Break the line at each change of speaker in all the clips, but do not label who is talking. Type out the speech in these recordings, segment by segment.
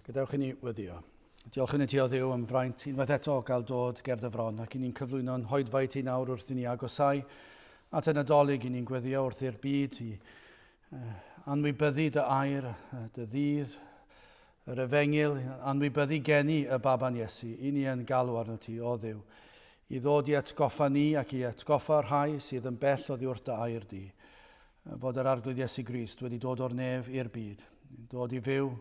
Gadewch i ni weddio. Diolch yn y Dio Dduw am fraint unwaith eto gael dod ger dy fron ac i ni'n cyflwyno'n hoedfaith i nawr wrth i ni agosau at y Nadolig i ni'n gweddio wrth i'r byd i anwybyddu dy air, dy ddydd, yr efengil, anwybyddu geni y baban Iesu. I ni yn galw arno ti, o Dduw, i ddod i atgoffa ni ac i atgoffa rhai sydd yn bell oddi wrth dy air di. Fod yr arglwydd Iesu Grist wedi dod o'r nef i'r byd, dod i fyw,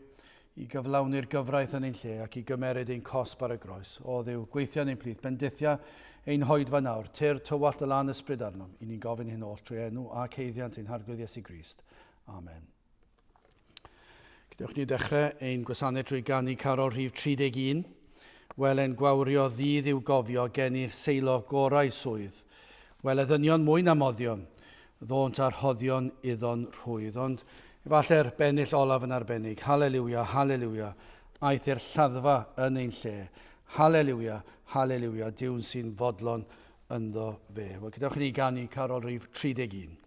i gyflawni'r gyfraith yn ein lle ac i gymeryd ein cosb ar y groes. O Dduw, gweithio ein plith, bendithia ein hoedfa nawr, tyr tywallt y lan ysbryd arnom. I ni'n gofyn hyn oll trwy enw a ceiddiant ein harglwydd Iesu Grist. Amen. Gydewch ni ddechrau ein gwasanaeth trwy ganu Carol rhif 31. Welen gwawrio ddydd i'w gofio gen i'r seilo gorau swydd. Wel, ddynion mwy na moddion, ddont arhoddion iddo'n rhwydd. Ond efallai'r bennill olaf yn arbennig. Halleluia, halleluia. Aeth i'r lladdfa yn ein lle. Halleluia, halleluia. Diwn sy'n fodlon ynddo fe. Wel, gydewch ni ganu Carol rhif 31.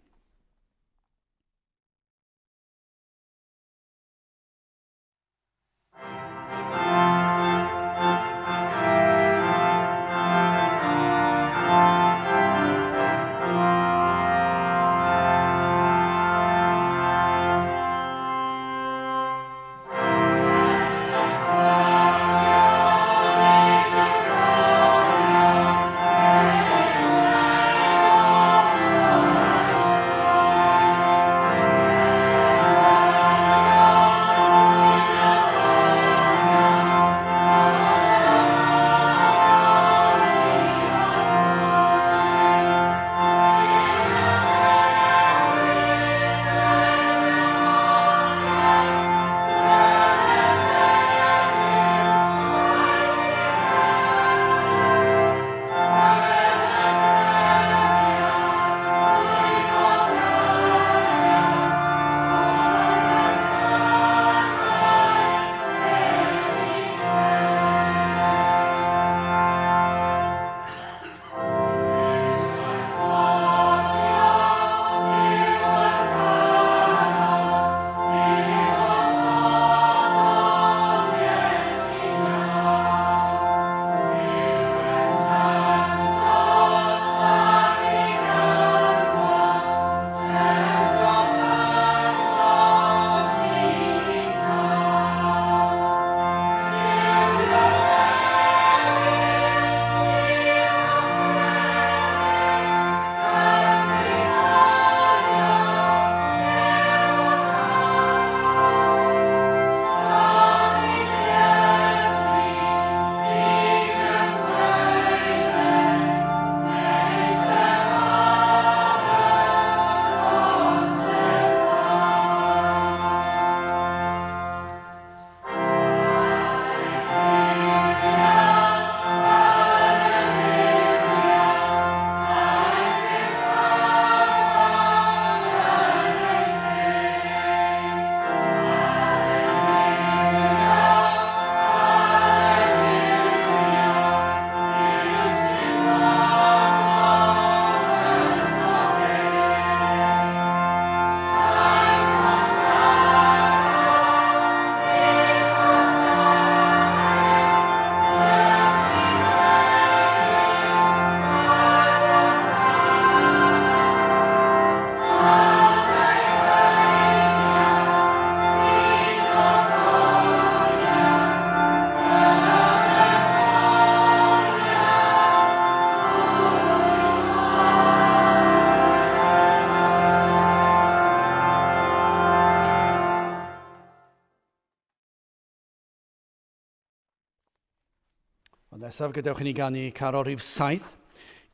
Nesaf gadewch i ni ganu Carol rhif 7.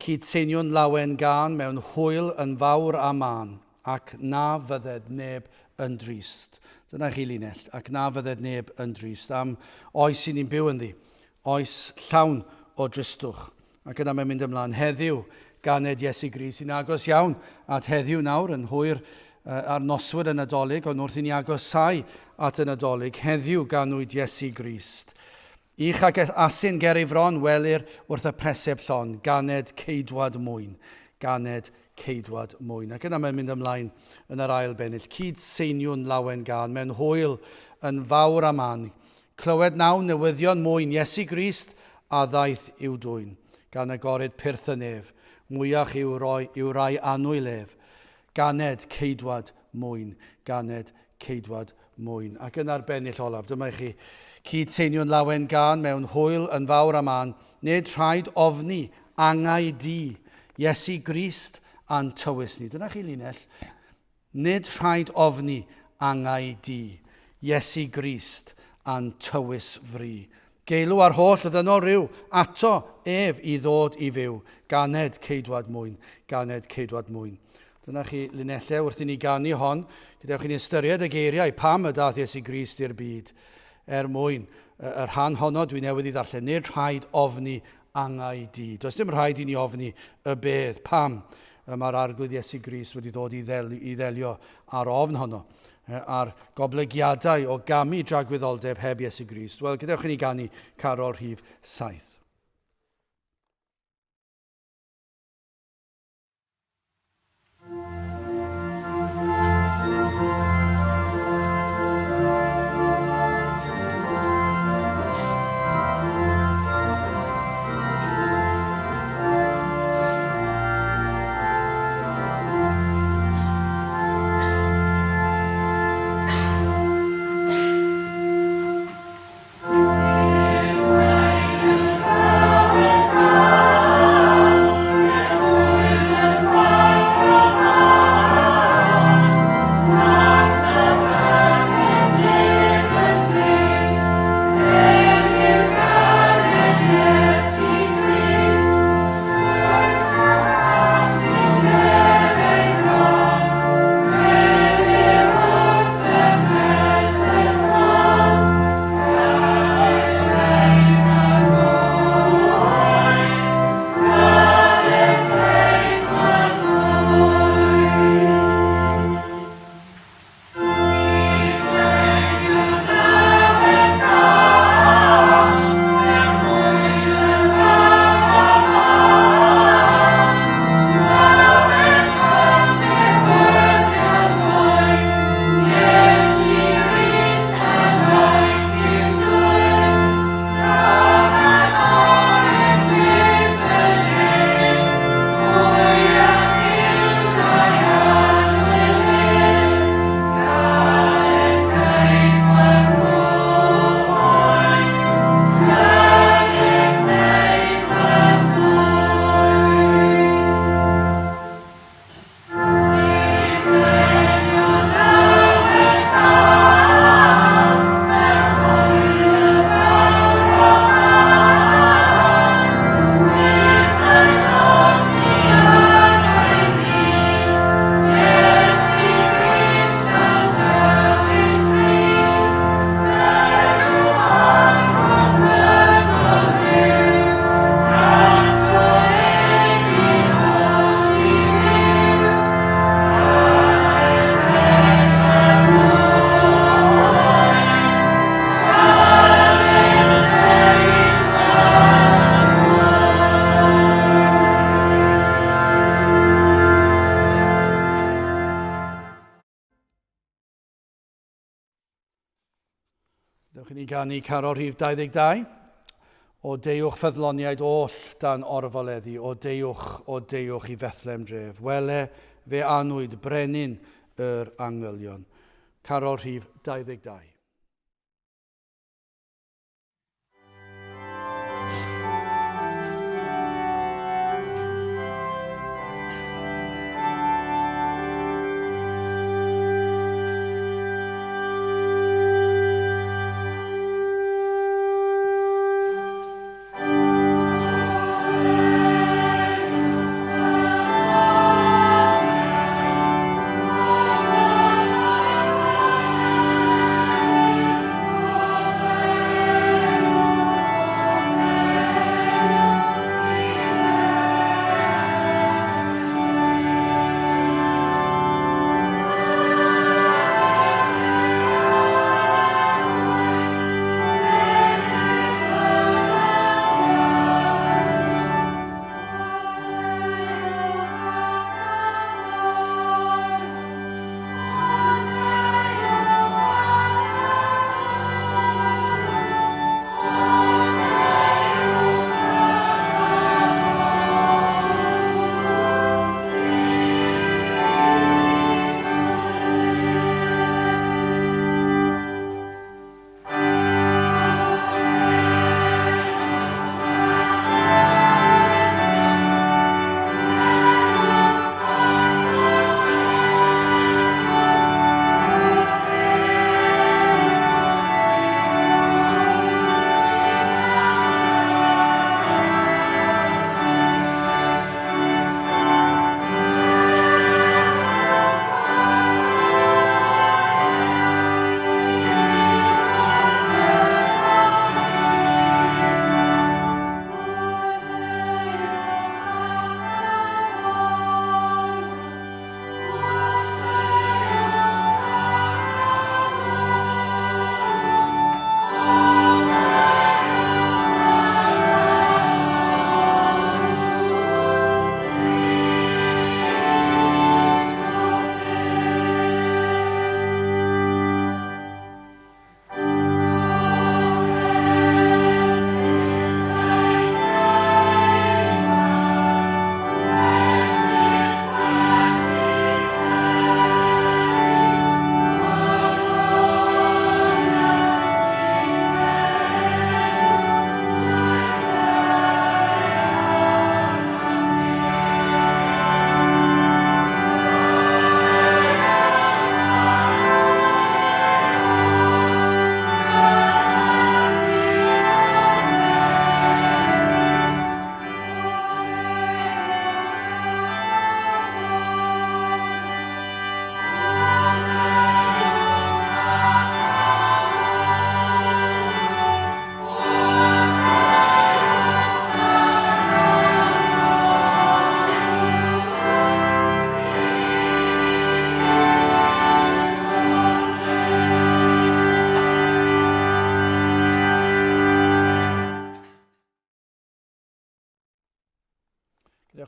Cydseiniwn lawen gan mewn hwyl yn fawr a man, ac na fydded neb yn drist. Dyna chi linell, ac na fydded neb yn drist. Am oes i ni'n byw ynddi, oes llawn o dristwch. Ac yna mae'n mynd ymlaen heddiw ganed Iesu Grist sy'n agos iawn at heddiw nawr yn hwyr ar noswyl y Nadolig, ond wrth i ni agosau at y Nadolig, heddiw ganwyd Iesu Grist. Ich ac asyn ger ei fron welir wrth y preseb llon, ganed ceidwad mwyn, ganed ceidwad mwyn. Ac yna mae'n mynd ymlaen yn yr ail bennill. Cyd seiniwn lawen gan, mewn hwyl yn fawr a man, Clywed naw newyddion mwyn Iesu Grist a ddaeth i'w dwyn, gan agored pyrth y nef, mwyach i'w rai anwylef, ganed ceidwad mwyn, ganed ceidwad mwyn. Ac yn arbennill olaf, dyma i chi cyd teinion lawen gan mewn hwyl yn fawr am an, nid rhaid ofni angau di, Iesu Grist a'n tywys ni. Dyna chi linell. Nid rhaid ofni angau di, Iesu Grist a'n tywys fri. Geilw ar holl y ddynol rhyw, ato ef i ddod i fyw, ganed ceidwad mwyn, ganed ceidwad mwyn. Dyna chi linellau wrth i ni ganu hon, gydewch chi'n ystyried y geiriau pam y dath Iesu Grist i'r byd. Mwyn, yr rhan honno dwi'n newydd i ddarllen, nid rhaid ofni angau di. Does dim rhaid i ni ofni y bedd, pam mae'r arglwydd Iesu Grist wedi dod i ddelio ar ofn honno, a'r goblygiadau o gamu dragwyddoldeb heb Iesu Grist. Wel, gydewch chi ni ganu Carol Rhif 7. Dewch i ni ganu Carol Rhif 22. O deiwch ffyddloniaid oll dan orfoleddi, o deiwch i Fethlem dref. Wele fe anwyd brenin yr angylion. Carol Rhif 22.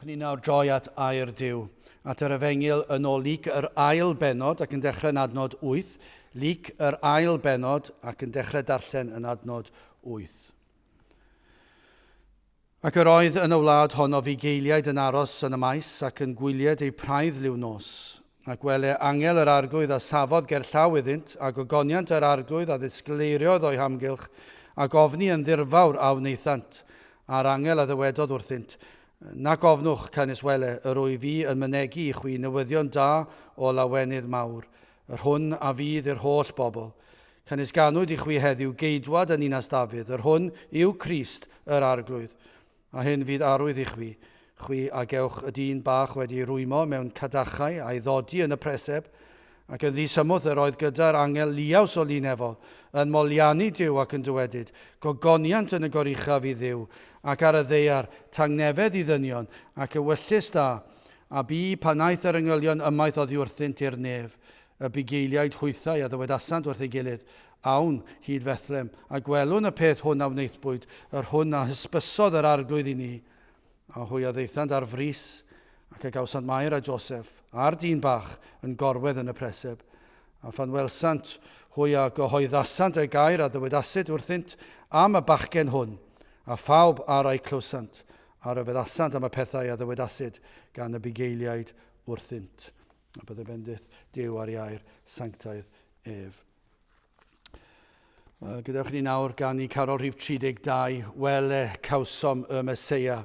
Gadewch ni nawr droi at air Duw, at yr Efengyl yn ôl Lyc yr ail benod ac yn dechrau'n adnod 8. Lyc yr ail benod ac yn dechrau darllen yn adnod 8. Ac yr oedd yn y wlad honno fugeiliaid yn aros yn y maes ac yn gwyliad ei praidd liw nos. Ac wele angel yr arglwydd a safodd ger llaw iddynt, ac ogoniant yr arglwydd a ddisgleiriodd o'i hamgylch, ac ofni yn ddirfawr a wneithant, a'r angel a ddywedodd wrthynt, nac ofnwch canis wele, yr o'i fi yn mynegu i chwi newyddion da o lawenydd mawr, yr hwn a fydd i'r holl bobl. Canis ganwyd i chwi heddiw geidwad yn Ninas Dafydd, yr hwn yw Crist yr arglwydd, a hyn fydd arwydd i chwi. Chwi a gewch y dyn bach wedi rwymo mewn cadachau a'i ddodi yn y preseb, ac yn ddisymwth yr oedd gyda'r angel liaws o linefol, yn moliannu Duw ac yn dywedyd, gogoniant yn y goruchaf i Dduw, ac ar y ddeiar tangnefedd i ddynion, ac ewyllus da, a bu pan aeth yr yngylion ymaith oddi wrthynt i'r nef, y bugeiliaid hwythau a ddywedasant wrth ei gilydd, awn hyd Fethlem, a gwelwn y peth hwn a wneithbwyd, yr hwn a hysbysodd yr arglwydd i ni, a hwy a ddeithant ar frys, ac y gawsant Mair a Joseph, a'r dyn bach yn gorwedd yn y preseb, a phan welsant hwy a gyhoeddasant y gair a ddywedasid wrthynt am y bachgen hwn, a phawb ar ei clwsant, a ryfeddasant am y pethau a ddywedasid gan y bugeiliaid wrthynt. A bydde bendith Duw ar iair sanctaidd ef. Gadewch ni nawr gan i Carol rhif 32, wele cawsom y Meseia,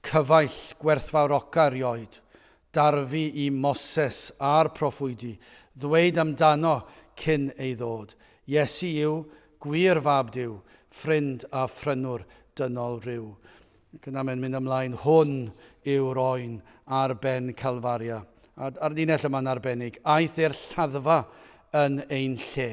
cyfaill gwerthfawroca rioed, darfu i Moses a'r proffwydi, ddweud amdano cyn ei ddod. Iesu yw gwir fab Duw, ffrind a ffrynwr dynol ryw. Ac yna mae'n mynd ymlaen, hwn yw'r oen ar ben Calfaria. A'r linell yma'n arbennig, aeth i'r lladdfa yn ein lle.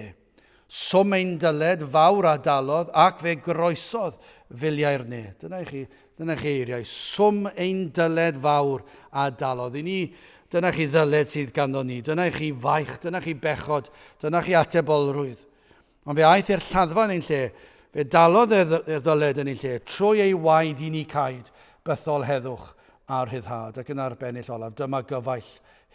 Swm ein dyled fawr a dalodd ac fe groesodd filiau'r ne. Dyna chi eiriau, swm ein dyled fawr a dalodd. Dyna chi ddyled sydd ganddo ni, dyna chi faich, dyna chi bechod, dyna chi atebolrwydd. Ond fe aeth i'r lladdfa yn ein lle, fe dalodd y ddyled yn ein lle, trwy ei waed i ni caid, bythol heddwch a'r hyddhad. Ac yn arbennill olaf, dyma gyfaill,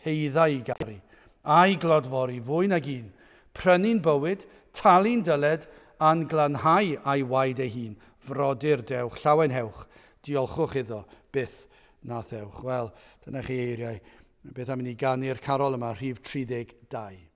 heidda i gari, a'i glodfori, fwy nag un, prynu'n bywyd, talu'n dyled, a'n glanhau a'i waed ei hun, frodyr dewch, llawen hewch, diolchwch iddo, byth na thewch. Wel, dyna chi eiriau, beth am i ni ganu'r carol yma, rhif 32.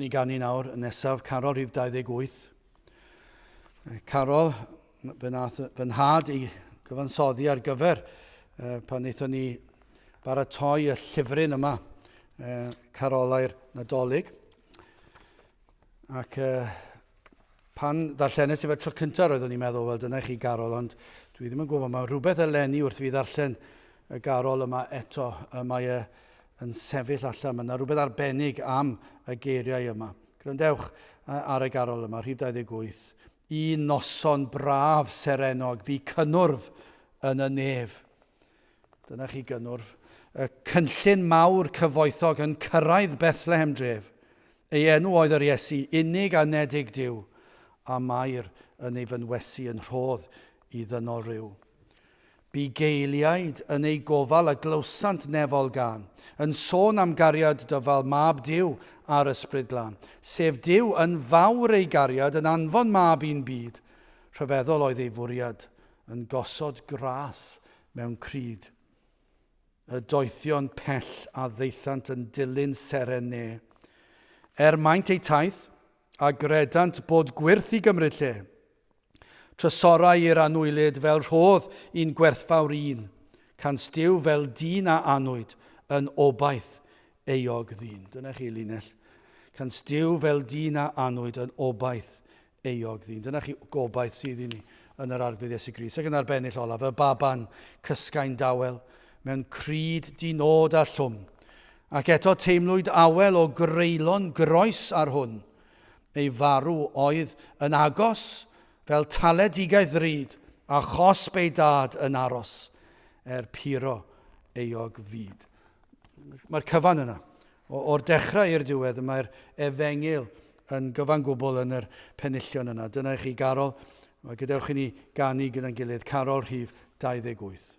ni ganu nawr yn nesaf, Carol rhif 28. Carol, fy nhad i gyfansoddi ar gyfer pan wnaethon ni baratoi y llyfryn yma, Croesawu'r Nadolig. Ac pan ddarllenes i fe tro cyntaf roeddwn i'n meddwl, wel dyna chi Carol, ond dwi ddim yn gwybod, mae rhywbeth eleni wrth fi ddarllen y Carol yma eto. Mae yn sefyll allan, mae yna rhywbeth arbennig am y geiriau yma. Grandewch ar y Carol yma, rhif 28. Un noson braf serenog, bu cynnwrf yn y nef. Dyna chi gynnwrf. Y cynllun mawr cyfoethog yn cyrraedd Bethlehem dref. Ei enw oedd yr Iesu, unig a nedig Duw, a Mair yn ei fynwesu yn rhodd i ddynol ryw. Bu geiliaid yn ei gofal a glywsant nefol gan, yn sôn am gariad dyfal mab Duw ar ysbryd glân, sef Duw yn fawr ei gariad yn anfon mab i'n byd. Rhyfeddol oedd ei fwriad yn gosod gras mewn cryd. Y doethion pell a ddeithant yn dilyn seren ne. Maint ei taith a gredant bod gwyrth i gymryd lle. Trysorau i'r anwylyd fel rhodd i'n gwerthfawr un, can stiw fel dyn a anwyd yn obaith eog ddyn. Dyna chi linell. Can stiw fel dyn a anwyd yn obaith eog ddyn. Dyna chi gobaith sydd i ni yn yr arglwydd Iesu Grist. Ac yn arbennill olaf, y baban cysgain dawel mewn cryd dinod a llwm. Ac eto teimlwyd awel o greulon groes ar hwn. Ei farw oedd yn agos fel taledigaeth ryd a chosb ei dad yn aros puro eog fyd. Mae'r cyfan yna. O'r dechrau i'r diwedd, mae'r efengil yn gyfan gwbl yn yr penillion yna. Dyna chi Carol. Gadewch i ni ganu gyda'n gilydd. Carol rhif 28.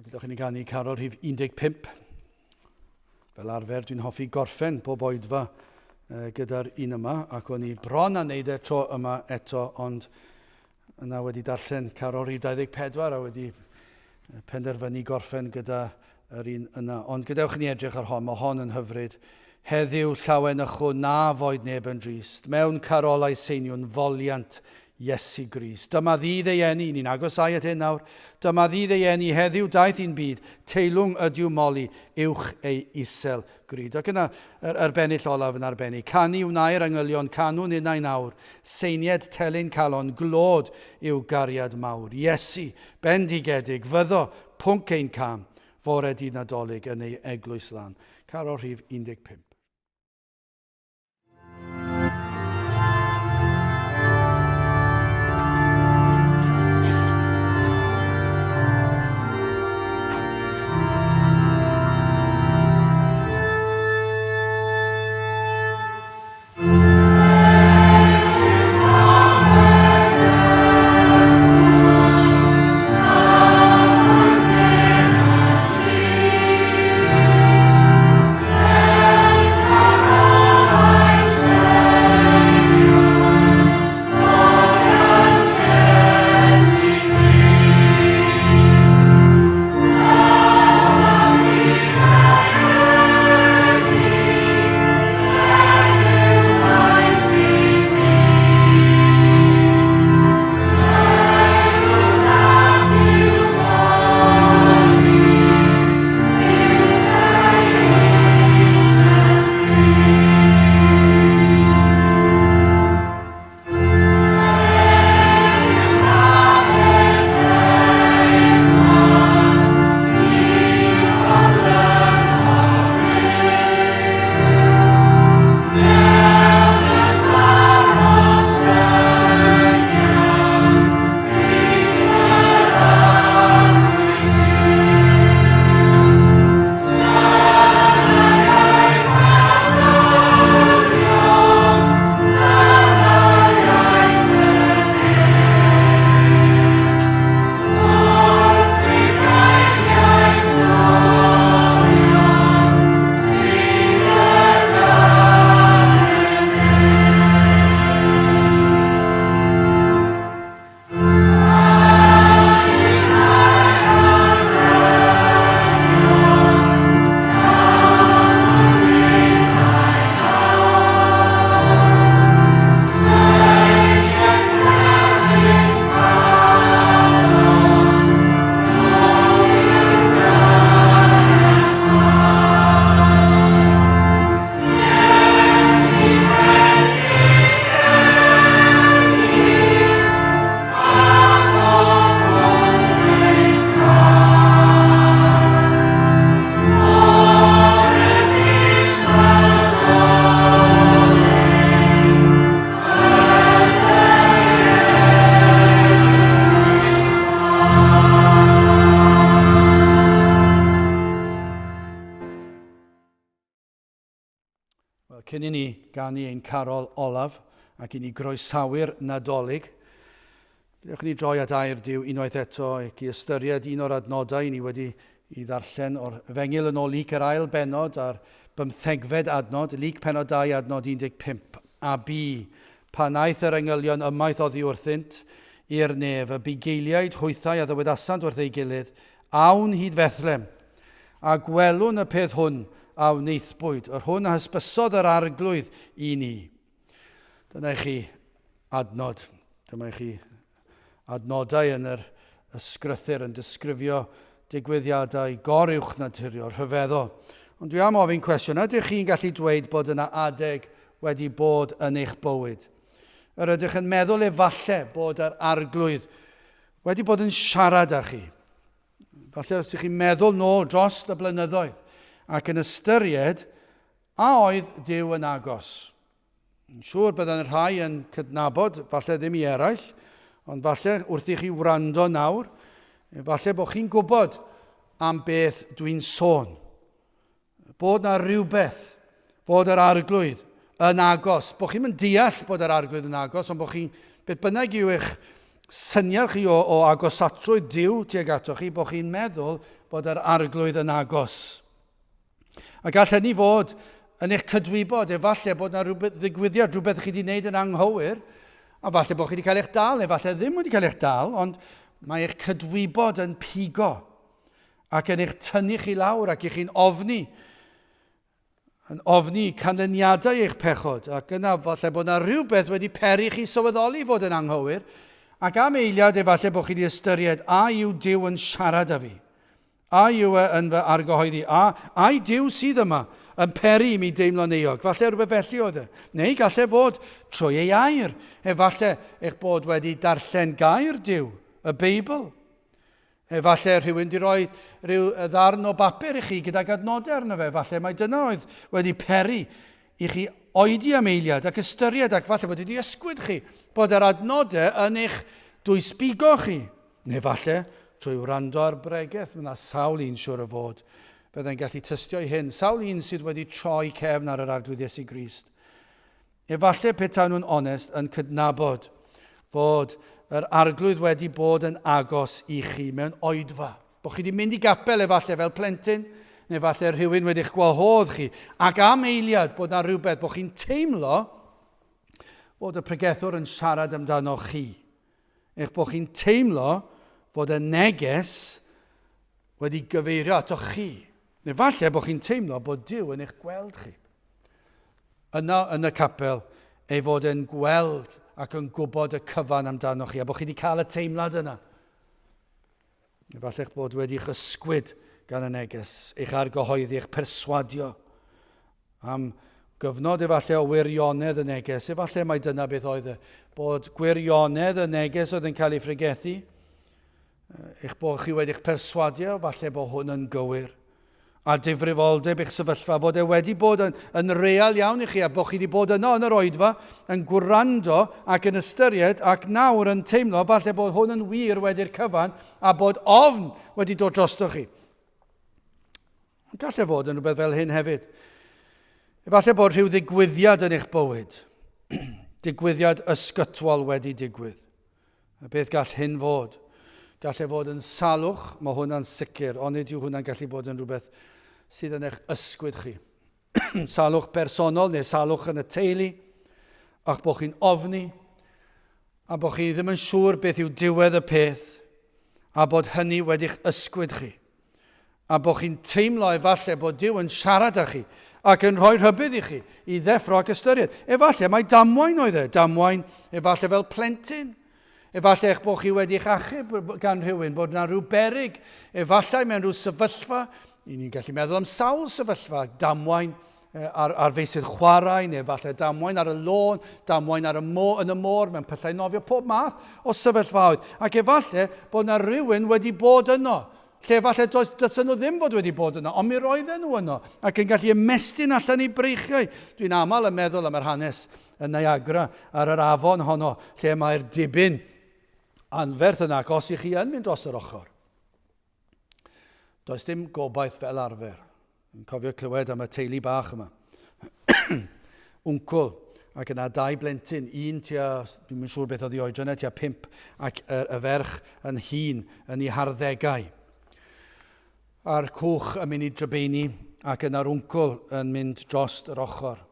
Gydwch chi ni ganu carol rhif 15. Fel arfer, dwi'n hoffi gorffen bob oedfa gyda'r un yma, ac o'n i bron a wneud tro yma eto, ond yna wedi darllen carol rhif 24 a wedi penderfynu gorffen gyda yr un yna. Ond gadewch ni edrych ar hon, mae hon yn hyfryd. Heddiw llawen ychw na foed neb yn drist, mewn carolau seiniwn foliant Iesu Grist. Dyma ddydd ei eni, ni'n agosau at hyn nawr, dyma ddydd ei eni, heddiw daeth i'n byd, teilwng ydiw moli, uwch ei isel gryd. Ac yna, yr bennill olaf yn arbennig. Canu wnau'r angylion, canwn unau nawr, seinied telyn calon, glod yw gariad mawr. Iesu, bendigedig, fyddo, pwnc ein cam, fore dydd Nadolig yn ei eglwys lan. Carol rhif 15. Cyn i ni ganu ein carol olaf ac i ni groesawu'r Nadolig, Dewch ni droi at air Duw unwaith eto ac i ystyried un o'r adnodau ni wedi i ddarllen o'r fengil yn ôl Lyc yr ail benod a'r 15fed adnod, Lyc penod 2 adnod 15. A bu, pan aeth yr engylion ymaith oddi wrthynt i'r nef, y bugeiliaid hwythau a ddywedasant wrth ei gilydd, awn hyd Bethlem, a gwelwn y peth hwn a wneithbwyd, yr hwn a hysbysodd yr arglwydd i ni. Dyna i chi adnod. Dyma i chi adnodau yn yr ysgrythyr yn disgrifio digwyddiadau goruwch naturiol, rhyfeddol. Ond dwi am ofyn cwestiwn, ydych chi'n gallu dweud bod yna adeg wedi bod yn eich bywyd? Yr ydych yn meddwl efalle bod yr arglwydd wedi bod yn siarad â chi? Falle ydych chi'n meddwl nôl dros y blynyddoedd ac yn ystyried a oedd Duw yn agos. Yn siŵr byddai'n rhai yn cydnabod, falle ddim i eraill, ond falle wrth i chi wrando nawr, falle bod chi'n gwybod am beth dwi'n sôn. Bod na rhywbeth, bod yr arglwydd yn agos. Bod chi'n deall bod yr arglwydd yn agos, ond bod chi'n, beth bynnag yw eich syniad chi o agosatrwydd Duw tuag ato chi, bod chi'n meddwl bod yr arglwydd yn agos. A gall hynny fod yn eich cydwybod, efallai bod yna rhywbeth ddigwyddiad, rhywbeth chi wedi gwneud yn anghywir, a falle bod chi wedi cael eich dal, efallai ddim wedi cael eich dal, ond mae eich cydwybod yn pigo ac yn eich tynnu chi lawr ac chi'n ofni canlyniadau eich pechod, ac yna falle bod yna rhywbeth wedi peri chi sylweddoli fod yn anghywir, ac am eiliad efallai bod chi wedi ystyried, a yw Duw yn siarad â fi? A yw yn fy argyhoeddi? A Duw sydd yma yn peri mi deimlo'n euog? Falle rhywbeth felly oedd e. Neu gallai fod trwy ei air. Efallai eich bod wedi darllen gair Duw, y Beibl. Efallai rhywun wedi rhoi rhyw ddarn o bapur i chi gydag adnodau arno fe. Falle mae dyna oedd wedi peri i chi oedi am eiliad ac ystyried ac falle bod wedi ysgwyd chi bod yr adnodau yn eich dwysbigo chi. Neu falle trwy wrando ar bregaeth, mae yna sawl un siwr o fod. Byddai'n gallu tystio i hyn. Sawl un sydd wedi troi cefn ar yr arglwydd Iesu Grist. Efallai petai nhw'n onest yn cydnabod fod yr arglwydd wedi bod yn agos i chi mewn oedfa. Bo chi wedi mynd i gapel efallai fel plentyn, neu efallai rhywun wedi'ch gwahodd chi, ac am eiliad bod yna rhywbeth bod chi'n teimlo fod y pregethwr yn siarad amdano chi. Eich bod chi'n teimlo fod y neges wedi gyfeirio ato chi. Neu falle bod chi'n teimlo bod Duw yn eich gweld chi. Yna yn y capel, ei fod yn gweld ac yn gwybod y cyfan amdano chi, a bod chi wedi cael y teimlad yna. Neu falle bod wedi'ch ysgwyd gan y neges, eich argyhoeddi, eich perswadio am gyfnod efallai o wirionedd y neges. Efallai mai dyna beth oedd e, bod gwirionedd y neges oedd yn cael ei ffrigethu, eich bod chi wedi'ch perswadio, falle bod hwn yn gywir. A difrifoldeb eich sefyllfa, fod e wedi bod yn real iawn i chi, a bod chi wedi bod yno yn yr oedfa, yn gwrando ac yn ystyried, ac nawr yn teimlo, falle bod hwn yn wir wedi'r cyfan, a bod ofn wedi dod drosto chi. Gallai fod yn rhywbeth fel hyn hefyd. Efallai bod rhyw ddigwyddiad yn eich bywyd, digwyddiad ysgytwol wedi digwydd. A beth gall hyn fod? Gallai fod yn salwch, mae hwnna'n sicr, ond nid yw hwnna'n gallu bod yn rhywbeth sydd yn eich ysgwyd chi. Salwch bersonol neu salwch yn y teulu, ac bod chi'n ofni, a bod chi ddim yn siŵr beth yw diwedd y peth, a bod hynny wedi'ch ysgwyd chi. A bod chi'n teimlo efallai bod Duw yn siarad â chi, ac yn rhoi rhybydd i chi i ddeffro ac ystyried. Efallai mae damwain oedd e, damwain efallai fel plentyn. Efallai eich bod chi wedi'ch achub gan rhywun, bod yna rhyw beryg, efallai mewn rhyw sefyllfa, ni'n gallu meddwl am sawl sefyllfa, damwain ar feisydd chwarae, neu efallai damwain ar y lôn, damwain yn y môr, mewn pyllau nofio, pob math o sefyllfaoedd. Ac efallai bod yna rhywun wedi bod yno, lle efallai dydyn nhw ddim bod wedi bod yno, ond mi roedden nhw yno, ac yn gallu ymestyn allan i breichiau. Dwi'n aml yn meddwl am yr hanes yn Niagara ar yr afon honno, lle mae'r dibyn anferth yna, os i chi yn mynd dros yr ochr. Does dim gobaith fel arfer. Yn cofio clywed am y teulu bach yma. Wncl, ac yna 2 blentyn, un tua, dwi'n mynd siŵr beth oedd i oedran, tua 5, ac y ferch yn hŷn yn ei harddegau. A'r cwch yn mynd i drybeini, ac yna'r wncl yn mynd dros yr ochr,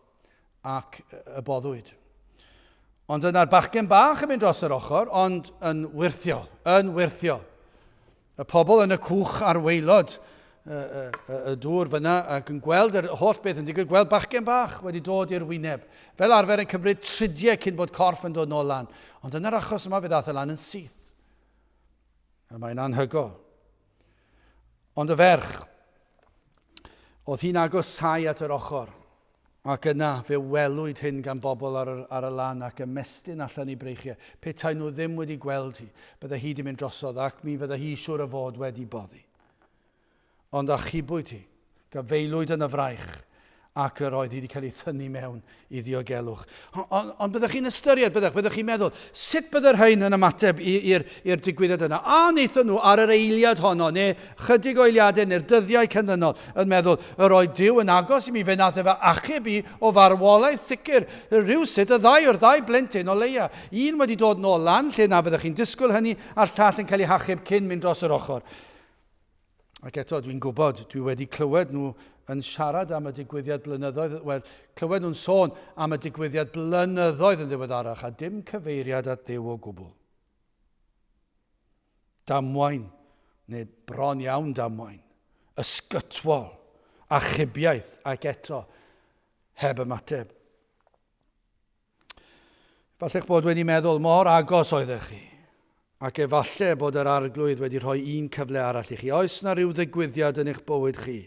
ac y boddwyd. Ond yna'r bachgen bach yn mynd dros yr ochr, ond yn wirthiol. Y pobl yn y cwch ar waelod y dŵr fyna ac yn gweld yr holl beth yn digwydd, gweld bachgen bach wedi dod i'r wyneb. Fel arfer yn cymryd 30 cyn bod corff yn dod nôl lan. Ond yn yr achos yma fe ddath y lan yn syth. A mae'n anhygol. Ond y ferch, oedd hi'n agosau at yr ochr. Ac yna fe welwyd hyn gan bobl ar y lan ac ymestyn allan i breichiau. Petai nhw ddim wedi gweld hi, bydde hi wedi mynd drosodd ac mi fydde hi siŵr o fod wedi boddi. Ond achubwyd hi, gyfeilwyd yn y fraich, ac yr oedd hi wedi cael ei thynnu mewn i ddiogelwch. Ond byddwch chi'n ystyried, byddwch chi'n meddwl, sut byddai'r rhain yn ymateb i'r digwyddiad yna? A wnaethon nhw ar yr eiliad honno, neu chydig o eiliadau, neu'r dyddiau cyndynol, yn meddwl, yr oedd Duw yn agos i mi, fe nath efo achub i o farwolaeth sicr. Rhywsut y o'r ddau blentyn o leia. Un wedi dod nôl lan, lle na fyddwch chi'n disgwyl hynny, a'r llall yn cael ei hachub cyn mynd dros yr ochr. Ac eto, dwi'n gwybod, dwi wedi clywed nhw yn siarad am y digwyddiad blynyddoedd, wel, clywed nhw'n sôn am y digwyddiad blynyddoedd yn ddiweddarach, a dim cyfeiriad at Dduw o gwbl. Damwain, neu bron iawn damwain, ysgytwol, achubiaeth, ac eto, heb ymateb. Falla'ch bod wedi meddwl mor agos oeddech chi, ac efallai bod yr arglwydd wedi rhoi un cyfle arall i chi. Oes na ryw ddigwyddiad yn eich bywyd chi,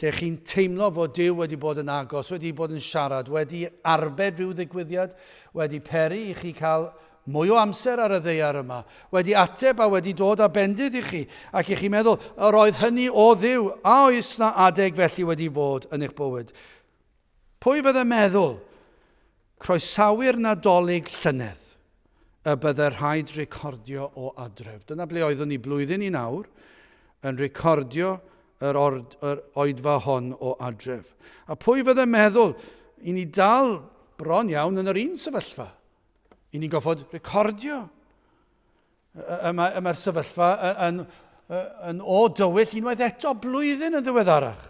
lle chi'n teimlo fod Duw wedi bod yn agos, wedi bod yn siarad, wedi arbed ryw ddigwyddiad, wedi peri i chi cael mwy o amser ar y ddaear yma, wedi ateb a wedi dod a bendith i chi, ac i chi meddwl, yr oedd hynny o Dduw, a oes na adeg felly wedi bod yn eich bywyd. Pwy fydde meddwl, Croesawu'r Nadolig llynedd, y byddai rhaid recordio o adref. Dyna ble oeddwn ni blwyddyn i nawr yn recordio yr oedfa hon o adref. A pwy fydde meddwl, i ni dal bron iawn yn yr un sefyllfa. I ni'n goffod recordio. Mae'r sefyllfa yn o dywyll unwaith eto blwyddyn yn ddiweddarach.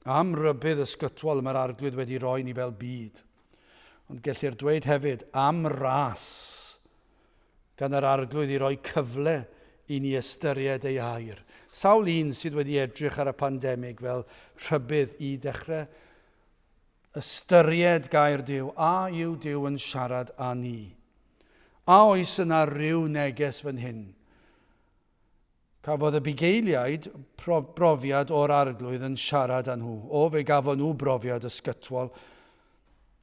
Am rybydd ysgytwol mae'r arglwydd wedi rhoi ni fel byd. Ond gellir dweud hefyd am ras gan yr arglwydd i roi cyfle i ni ystyried ei air. Sawl un sydd wedi edrych ar y pandemig fel rhybydd i ddechrau ystyried gair Duw, a yw Duw yn siarad â ni. A oes yna ryw neges fan hyn. Cafodd y bugeiliaid brofiad o'r arglwydd yn siarad â nhw. O fe gafon nhw brofiad ysgytwol.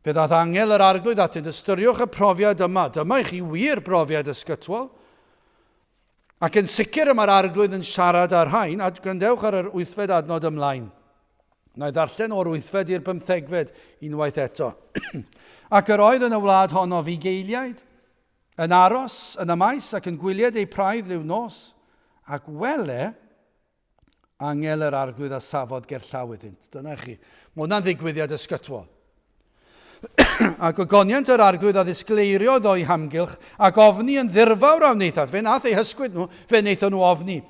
Fe ddaeth angel yr arglwydd atyn, ystyriwch y profiad yma. Dyma i chi wir brofiad ysgytwol. Ac yn sicr yma'r arglwydd yn siarad ar rhain, a grandewch ar yr 8fed adnod ymlaen. Na i ddarllen o'r 8fed i'r 15fed unwaith eto. Ac yr oedd yn y wlad honno fugeiliaid, yn aros yn y maes ac yn gwyliad ei praidd rhyw nos, ac wele angel yr arglwydd a safodd gerllaw iddynt. Dyna chi. Mae hwnna'n ddigwyddiad ysgytwol. Ac ogoniant yr arglwydd a ddisgleirio ddoi hamgylch ac ofni yn ddirfawr a wneithad. Fe nath ei hysgwyd nhw, fe wnaethon nhw ofni.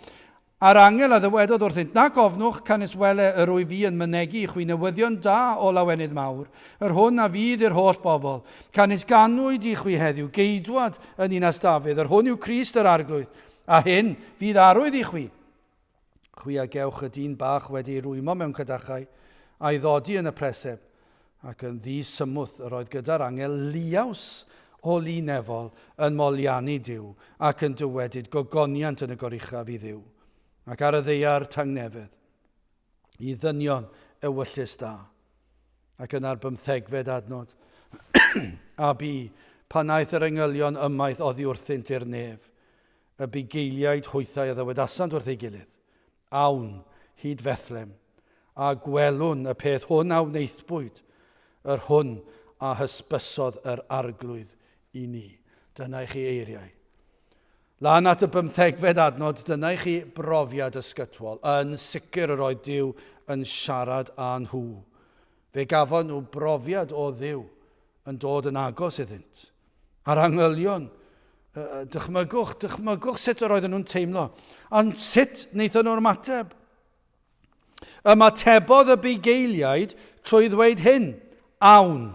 A'r angel a ddywedodd wrthynt, nac ofnwch canis wele yr wyf fi yn mynegu i chwi newyddion da o lawenydd mawr, yr hwn a fydd i'r holl bobl. Canis ganwyd i chwi heddiw, geidwad yn Ninas Dafydd, yr hwn yw Crist yr arglwydd, a hyn fydd arwydd i chwi. Chwi a gewch y dyn bach wedi rwymo mewn cydachau, a'i ddodi yn y preseb, ac yn ddisymwth yr oedd gyda'r angel liaws o linefol yn moliannu Duw, ac yn dywedyd gogoniant yn y goruchaf i Dduw. Ac ar y ddeiar tangnefedd, i ddynion ewyllus da. Ac yna'r 15fed adnod. A bu, pan aeth yr engylion ymaith oddi wrthynt i'r nef, y bugeiliaid hwythau a ddywedasant wrth ei gilydd. Awn, hyd Fethlem, a gwelwn y peth hwn a wneithbwyd, yr hwn a hysbysodd yr arglwydd i ni. Dyna i chi eiriau. Lan at y 15fed adnod, dyna i chi brofiad ysgytwol. Yn sicr yr oedd Duw yn siarad â nhw. Fe gafon nhw brofiad o Dduw yn dod yn agos iddynt. A'r angylion, dychmygwch sut yr oedden nhw'n teimlo. Ond sut wnaethon nhw'r mateb? Ymatebodd y bugeiliaid trwy ddweud hyn, awn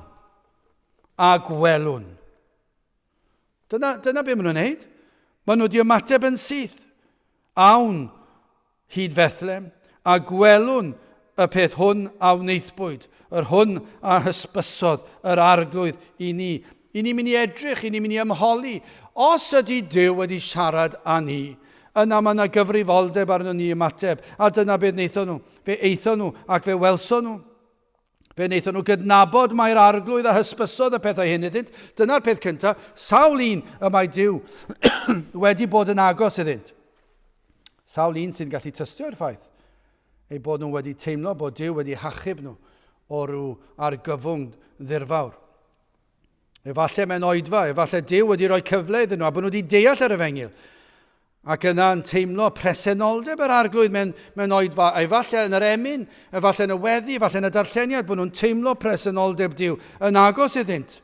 a gwelwn. Dyna be maen nhw'n wneud. Maen nhw wedi ymateb yn syth. Awn hyd Fethlem a gwelwn y peth hwn a wneithbwyd. Yr hwn a hysbysodd yr arglwydd i ni. I ni'n mynd i edrych, i ni'n mynd i ymholi. Os ydy Duw wedi siarad â ni, yna mae yna gyfrifoldeb arno ni ymateb. A dyna beth wnaethon nhw. Fe eithon nhw ac fe welson nhw. Fe wnaethon nhw gydnabod mae'r arglwydd a hysbysodd y pethau hyn iddynt. Dyna'r peth cyntaf. Sawl un y mae Duw wedi bod yn agos iddynt. Sawl un sy'n gallu tystio i'r ffaith ei bod nhw wedi teimlo bod Duw wedi hachub nhw o ryw argyfwng ddirfawr. Efallai mewn oedfa, efallai Duw wedi rhoi cyfle iddyn nhw a bod nhw wedi deall ar y fengil. Ac yna yn teimlo presenoldeb yr arglwydd mewn oedfa, a efallai yn yr emyn, efallai yn y weddi, efallai yn y darlleniad, bod nhw'n teimlo presenoldeb Duw yn agos iddynt.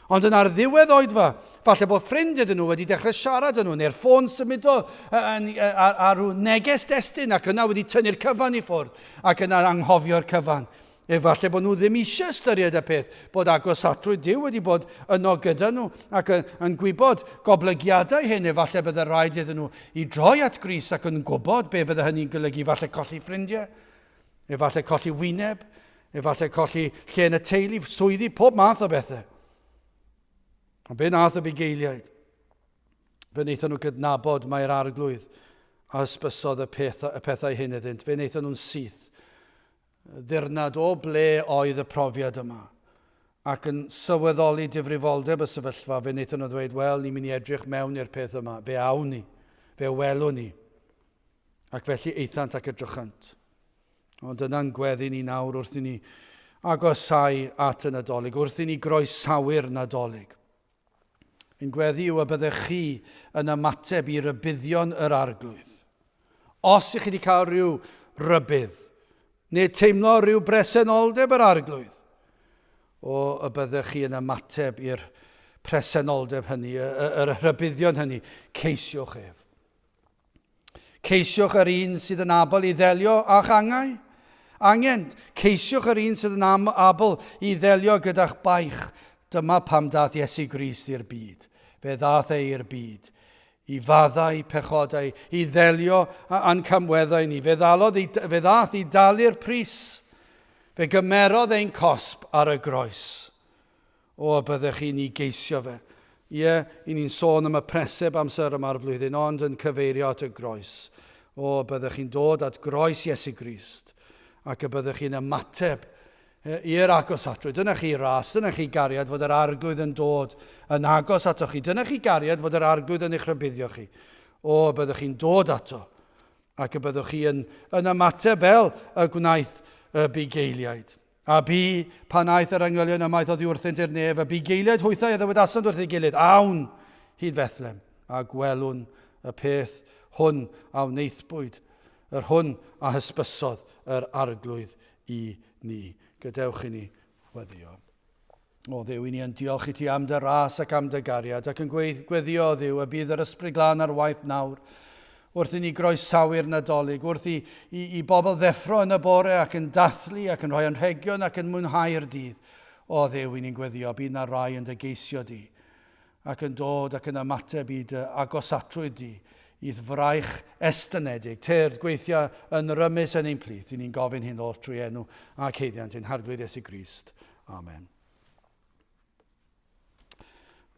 Ond yn ar ddiwedd oedfa, falle bod ffrind ydyn nhw wedi dechrau siarad â nhw, neu'r ffôn symudol ar rhyw neges destun, ac yna wedi tynnu'r cyfan i ffwrdd, ac yna anghofio'r cyfan. Falle bod nhw ddim eisiau ystyried y peth, bod agosatwyr Duw wedi bod yno gyda nhw, ac yn gwybod goblygiadau hyn, efallai bydde rhaid iddyn nhw i droi at Gris ac yn gwybod be fydde hynny'n golygu, efallai colli ffrindiau, efallai colli wyneb, efallai colli lle yn y teulu, swyddi, pob math o bethau. Ond be nath y bugeiliaid? Fe wnaethon nhw gydnabod mae'r arglwydd a hysbysodd y pethau hyn iddynt. Fe wnaethon nhw'n syth. Ddirnad o ble oedd y profiad yma. Ac yn sylweddoli difrifoldeb y sefyllfa, fe wnaethon nhw ddweud, wel, ni'n mynd i edrych mewn i'r peth yma. Fe awn ni. Fe welwn ni. Ac felly eithant ac edrychant. Ond yna'n gweddi ni nawr wrth i ni agosau at y Nadolig, wrth i ni groesawu'r Nadolig. Yn gweddi yw y byddech chi yn ymateb i rybuddion yr arglwydd. Os ych chi wedi cael rhyw rybydd, neu teimlo rhyw bresenoldeb yr arglwydd, o y byddech chi yn ymateb i'r presenoldeb hynny, yr rybuddion hynny, ceisiwch ef. Ceisiwch yr un sydd yn abl i ddelio a'ch angen. Ceisiwch yr un sydd yn abl i ddelio gyda'ch baich. Dyma pam dath Iesu Grist i'r byd. Fe ddath i'r byd. I faddau pechodau, i ddelio a'n camweddau ni. Fe ddath i dalu'r pris. Fe gymerodd ein cosb ar y groes. O, byddech chi'n ei geisio fe. Ie, i ni'n sôn am y preseb amser yma'r flwyddyn, ond yn cyfeirio at y groes. O, byddech chi'n dod at groes Iesu Grist. Ac y byddech chi'n ymateb i'r agosatwyr. Dyna chi ras, dyna chi gariad fod yr arglwydd yn dod yn agos ato chi. Dyna chi gariad fod yr arglwydd yn eich rybuddio chi. O, byddwch chi'n dod ato. Ac y byddwch chi yn ymateb fel y gwnaeth y bugeiliaid. A pan aeth yr angylion ymaith oddi wrthynt i'r nef, y bugeiliaid hwythau a ddywedasant wrth ei gilydd. Awn hyd Fethlem a gwelwn y peth hwn a wneithbwyd. Yr hwn a hysbysodd yr arglwydd i ni. Gadewch i ni weddio. O Dduw, i ni yn diolch i ti am dy ras ac am dy gariad, ac yn gweddio, Dduw, y bydd yr ysbryd glân ar waith nawr, wrth i ni groesawu'r Nadolig, wrth i bobl ddeffro yn y bore ac yn dathlu ac yn rhoi anrhegion ac yn mwynhau'r dydd. O Dduw, i ni'n gweddio, bydd na rai yn dy geisio di, ac yn dod ac yn ymateb i dy agosatrwydd di, i ddfraich estynedig, terdd gweithio yn rymus yn ein plith. I ni'n gofyn hyn oll trwy enw ac heiddiant ein harglwydd Iesu Grist. Amen.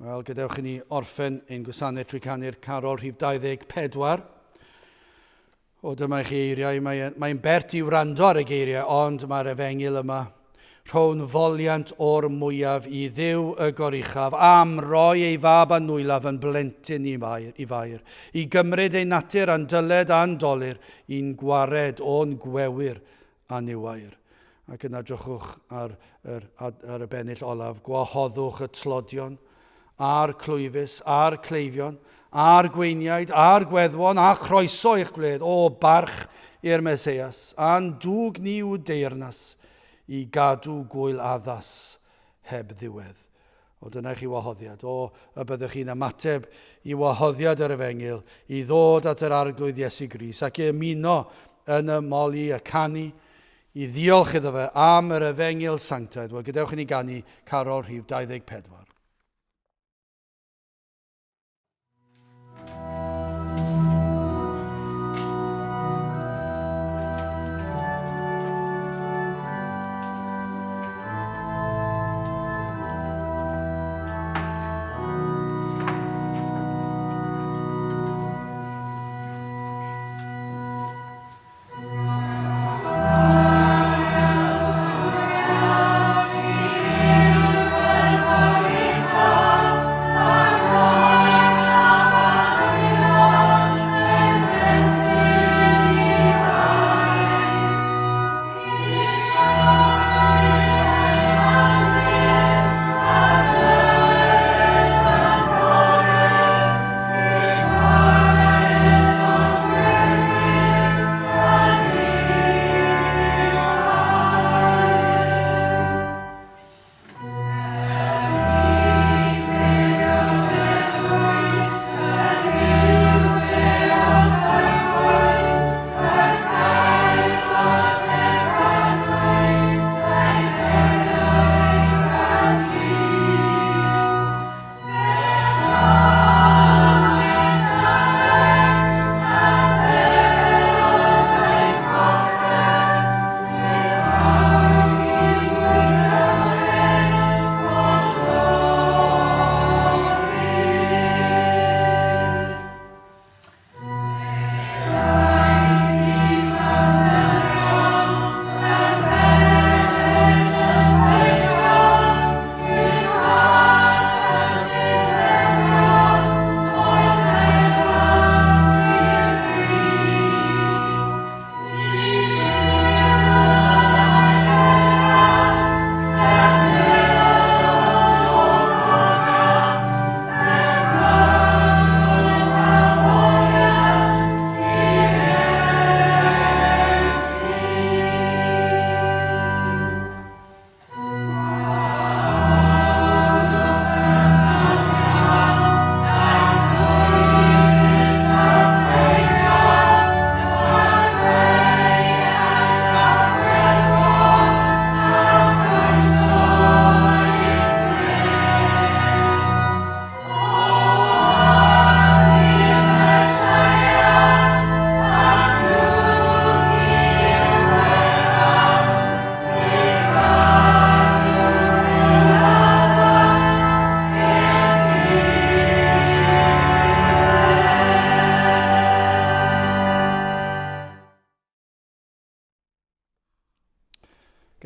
Wel, gadewch i ni orffen ein gwasanaeth trwy canu'r carol rhif 24. O dyma eich eiriau, mae'n bert i wrando ar y geiriau, ond mae'r efengil yma rho'n foliant o'r mwyaf i Dduw y goruchaf, am roi ei fab a nwylaf yn blentyn i fair, i gymryd ei natur a'n dyled a'n dolir, i'n gwared o'n gwewyr a niwair. Ac yna drychwch ar y bennill olaf, gwahoddwch y tlodion, a'r clwyfus, a'r cleifion, a'r gweiniaid, a'r gweddwon, a chroeso i'ch gwledd, o barch i'r Meseias, a'n dwg ni yw deyrnas, i gadw gwyl addas heb ddiwedd. O dyna chi wahoddiad. O y byddwch chi'n ymateb i wahoddiad yr efengil, i ddod at yr arglwydd Iesu Grist, ac i ymuno yn y moli a canu, i ddiolch iddo fe am yr efengil sanctaidd. Wel, gadewch i ni ganu carol rhif 24.
Gloria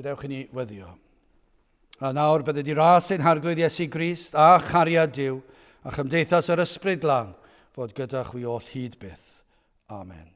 Gadewch i ni weddio. A nawr bydde di ras ein harglwydd Iesu Grist a chariad Duw a chymdeithas yr ysbryd lan fod gyda chwi oll hyd byth. Amen.